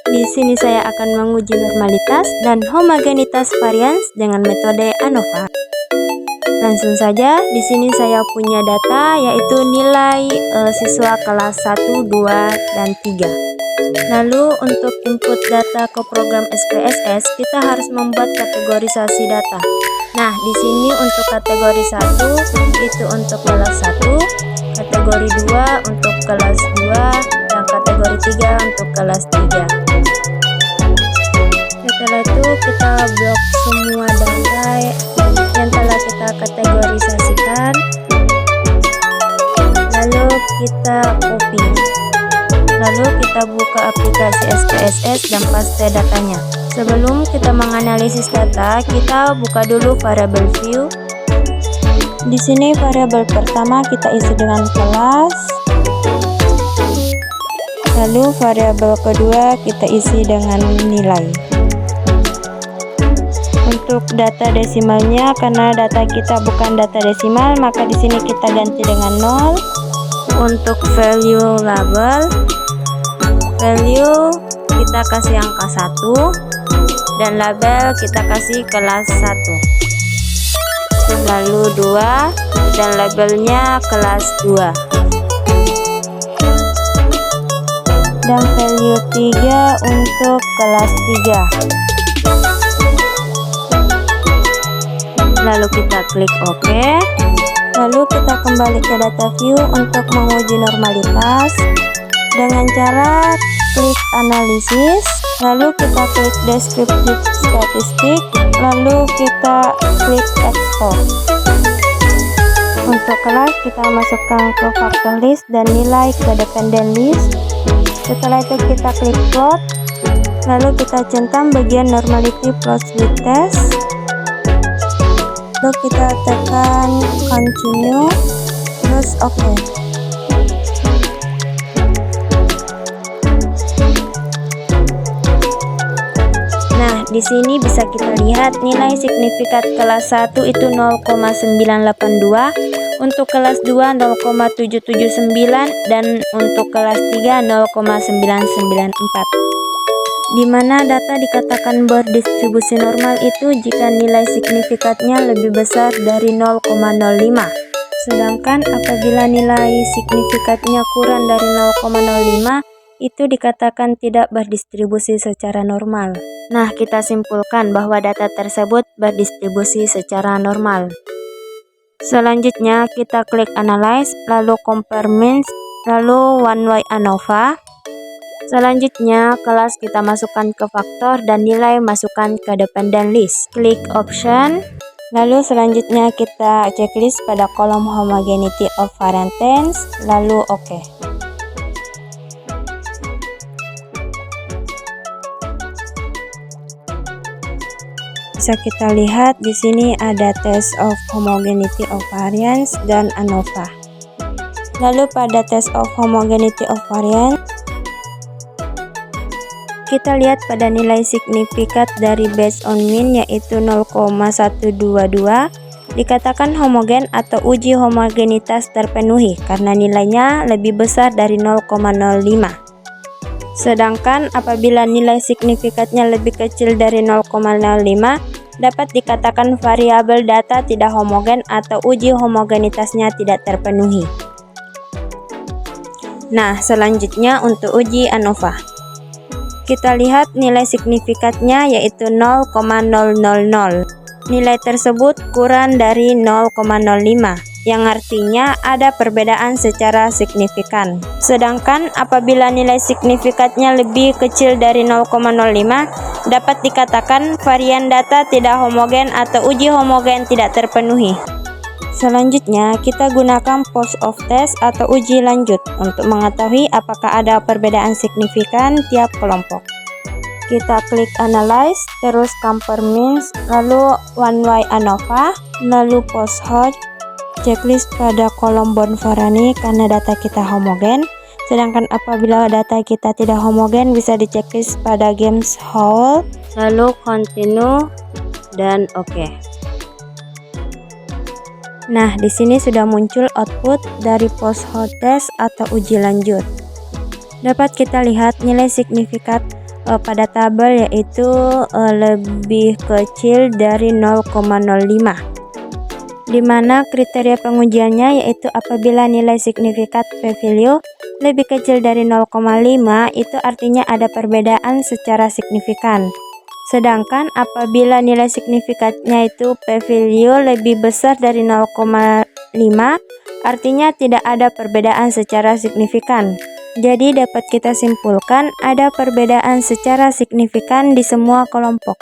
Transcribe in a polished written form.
Di sini saya akan menguji normalitas dan homogenitas varians dengan metode ANOVA. Langsung saja, di sini saya punya data yaitu nilai siswa kelas 1, 2, dan 3. Lalu untuk input data ke program SPSS, kita harus membuat kategorisasi data. Nah, di sini untuk kategori 1 itu untuk kelas 1, kategori 2 untuk kelas 2, dan kategori 3 untuk kelas 3. Setelah itu kita blok semua data yang telah kita kategorisasikan, lalu kita copy, lalu kita buka aplikasi SPSS dan paste datanya. Sebelum kita menganalisis data, kita buka dulu variable view. Di sini variabel pertama kita isi dengan kelas, lalu variabel kedua kita isi dengan nilai. Untuk data desimalnya, karena data kita bukan data desimal, maka di sini kita ganti dengan 0. Untuk value label, value kita kasih angka 1 dan label kita kasih kelas 1. Lalu 2 dan labelnya kelas 2. Dan value 3 untuk kelas 3. Lalu kita klik OK. Lalu kita kembali ke data view untuk menguji normalitas dengan cara klik analisis, lalu kita klik descriptive statistik, lalu kita klik export. Untuk kelas kita masukkan ke factor list dan nilai ke dependent list. Setelah itu kita klik plot, lalu kita centang bagian normality plus with test. Lalu kita tekan continue, terus OK. Nah, di sini bisa kita lihat nilai signifikat kelas 1 itu 0,982, untuk kelas 2 0,779, dan untuk kelas 3 0,994. Di mana data dikatakan berdistribusi normal itu jika nilai signifikannya lebih besar dari 0,05. Sedangkan apabila nilai signifikannya kurang dari 0,05, itu dikatakan tidak berdistribusi secara normal. Nah, kita simpulkan bahwa data tersebut berdistribusi secara normal. Selanjutnya, kita klik Analyze, lalu Compare Means, lalu One Way ANOVA. Selanjutnya, kelas kita masukkan ke faktor dan nilai masukkan ke dependent list. Klik Option, lalu selanjutnya kita checklist pada kolom Homogeneity of Variance, lalu OK. Bisa kita lihat di sini ada test of homogeneity of variance dan ANOVA. Lalu pada test of homogeneity of variance, kita lihat pada nilai signifikan dari based on mean yaitu 0,122 dikatakan homogen atau uji homogenitas terpenuhi karena nilainya lebih besar dari 0,05. Sedangkan apabila nilai signifikannya lebih kecil dari 0,05, dapat dikatakan variabel data tidak homogen atau uji homogenitasnya tidak terpenuhi. Nah, selanjutnya untuk uji ANOVA. Kita lihat nilai signifikannya yaitu 0,000. Nilai tersebut kurang dari 0,05, yang artinya ada perbedaan secara signifikan. Sedangkan apabila nilai signifikannya lebih kecil dari 0,05, dapat dikatakan varian data tidak homogen atau uji homogen tidak terpenuhi. Selanjutnya, kita gunakan post of test atau uji lanjut untuk mengetahui apakah ada perbedaan signifikan tiap kelompok. Kita klik Analyze, terus Compare Means, lalu One Way ANOVA, lalu Post Host, checklist pada kolom Bonferroni karena data kita homogen. Sedangkan apabila data kita tidak homogen bisa di checklist pada Games Hall, lalu Continue dan OK. Nah, di sini sudah muncul output dari post host test atau uji lanjut. Dapat kita lihat nilai signifikan pada tabel, yaitu lebih kecil dari 0,05, di mana kriteria pengujiannya yaitu apabila nilai signifikan p-value lebih kecil dari 0,5, itu artinya ada perbedaan secara signifikan. Sedangkan apabila nilai signifikannya itu p-value lebih besar dari 0,5, artinya tidak ada perbedaan secara signifikan. Jadi dapat kita simpulkan ada perbedaan secara signifikan di semua kelompok.